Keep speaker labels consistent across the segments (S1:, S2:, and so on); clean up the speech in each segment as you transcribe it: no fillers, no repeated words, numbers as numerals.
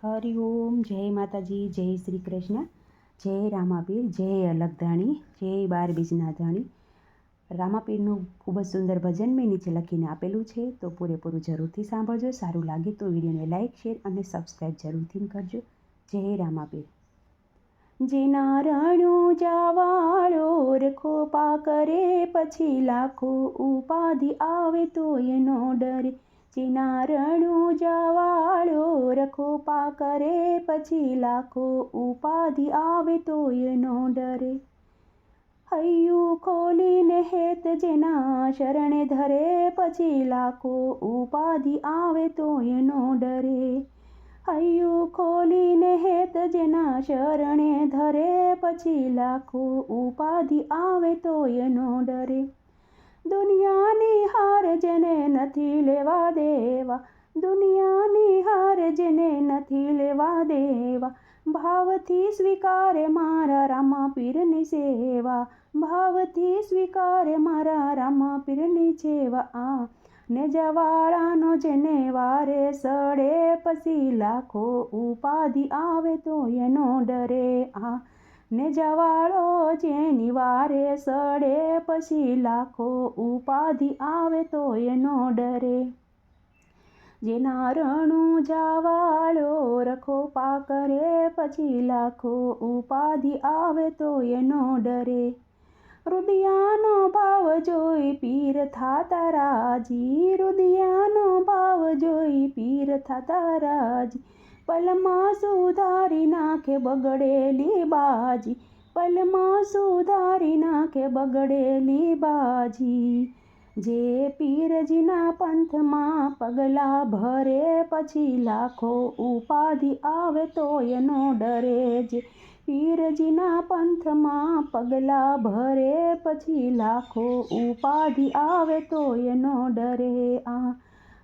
S1: હરિ ઓમ, જય માતાજી, જય શ્રી કૃષ્ણ, જય રામાપીર, જય અલગધાણી, જય 12 બીજના ધાણી. રામાપીરનું ખૂબ જ સુંદર ભજન મેં નીચે લખીને આપેલું છે, તો પૂરેપૂરું જરૂરથી સાંભળજો. સારું લાગે તો વિડીયોને લાઇક, શેર અને સબસ્ક્રાઈબ જરૂરથી કરજો. જય રામાપીર. જેના રણું જાવાળો રખો પા કરે, પછી લાખો ઉપાધિ આવે તો એનો ડરે. જેના રણું જાવાળો રખો પા કરે, પછી લાખો ઉપાધિ આવે તો એનો ડરે. હૈયું ખોલીને હેત જેના શરણે ધરે, પછી લાખો ઉપાધિ આવે તો એનો ડરે. હૈયું ખોલીને હેત જેના શરણે ધરે, પછી લાખો ઉપાધિ આવે તો એનો ડરે. દુનિયાની હાર જેને નથી લેવા દેવા, દુનિયાની હાર જેને નથી લેવા દેવા, ભાવથી સ્વીકારે મારા રામાપીરની સેવા, ભાવથી સ્વીકારે મારા રામાપીરની સેવા. ને જવાળાનો જેને વારે સડે, પછી લાખો ઉપાધિ આવે તો એનો ડરે. ને જવાળો જેની વારે સડે, પછી લાખો ઉપાધિ આવે તો એનો ડરે. જેના રણું જાવાળો રખો પા કરે, પછી લાખો ઉપાધિ આવે તો એનો ડરે. રુદિયાનો ભાવ જોઈ પીર થાતા રાજી, રુદિયાનો ભાવ જોઈ પીર થાતા રાજી. પલમાં સુધારી નાખે બગડેલી બાજી, પલમાં સુધારી નાખે બગડેલી બાજી. જે પીરજીના પંથમાં પગલા ભરે, પછી લાખો ઉપાધિ આવે તો એનો ડરે. જે પીરજીના પંથમાં પગલા ભરે, પછી લાખો ઉપાધિ આવે તો એનો ડરે.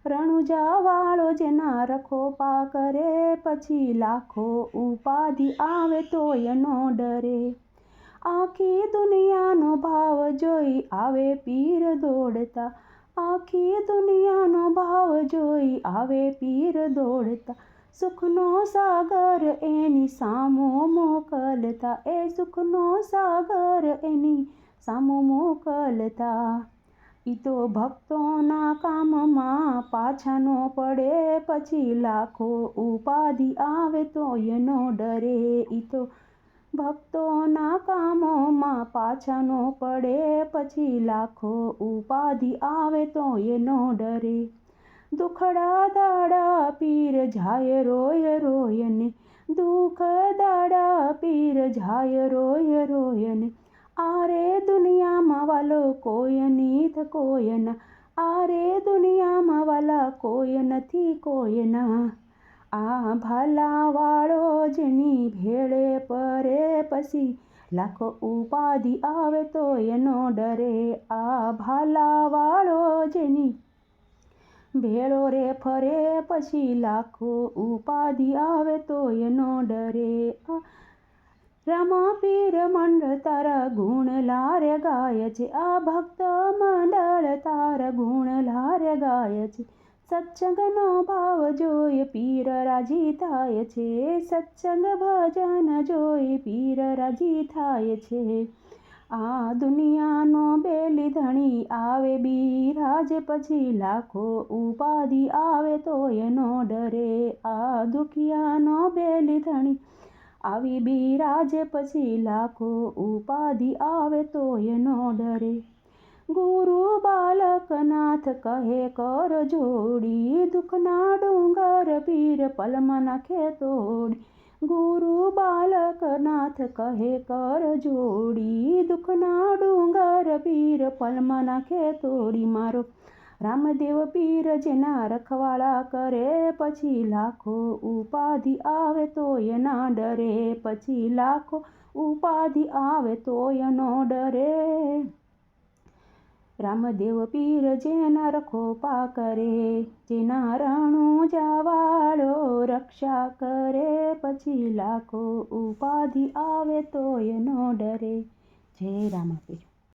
S1: રણુજાવાળો જેના રખો પા કરે, પછી લાખો ઉપાધિ આવે તો એનો ડરે. આખી દુનિયાનો ભાવ જોઈ આવે પીર દોડતા, આખી દુનિયાનો ભાવ જોઈ આવે પીર દોડતા. સુખનો સાગર એની સામો મોકલતા, એ સુખનો સાગર એની સામો મોકલતા. ઈ તો ભક્તોના કામમાં પાછા નો પડે, પછી લાખો ઉપાધિ આવે તો એનો ડરે. ઈ તો ભક્તોના કામોમાં પાછા નો પડે, પછી લાખો ઉપાધિ આવે તો એનો ડરે. દુખડા દાડા પીર જાય રોય રોયને, દુઃખ દાડા પીર જાય રોય રોયને. આરે દુનિયામાં વાલો કોઈ નીથ કોયના, આરે દુનિયામાં વાલા કોઈ નથી કોયના. ભાલાવાળો જેની ભેળે પરે, પછી લાખો ઉપાધિ આવે તો એનો ડરે. ભાલાવાળો જેની ભેળો રે ફરે, પછી લાખો ઉપાધિ આવે તો એનો ડરે. રામાપીર મંડળ તારા ગુણ લારે ગાય છે, આ ભક્ત મંડળ તારા ગુણ લારે ગાય છે. સત્સંગનો ભાવ જોઈ પીર રાજી થાય છે, સત્સંગ ભજન જોઈ પીર રાજી થાય છે. દુનિયાનો બેલી ધણી આવે બિરાજ, પછી લાખો ઉપાધિ આવે તો એનો ડરે. દુખિયાનો બેલી ધણી આવી બિરાજે, પછી લાખો ઉપાધિ આવે તો એનો ડરે. ગુરુ બાલકનાથ કહે કર જોડી, દુઃખના ડુંગર પીર પલમાં નાખે તોડી. ગુરુ બાલકનાથ કહે કર જોડી, દુઃખના ડુંગર પીર પલમાં નાખે તોડી. મારો રામદેવ પીર જેના રખવાળા કરે, પછી લાખો ઉપાધિ આવે તો એના ડરે. પછી લાખો ઉપાધિ આવે તો એનો ડરે. રામદેવ પીર જેના રખો પા કરે, જેના રણું જાવાળો રક્ષા કરે, પછી લાખો ઉપાધિ આવે તો એનો ડરે. જય રામાપીર.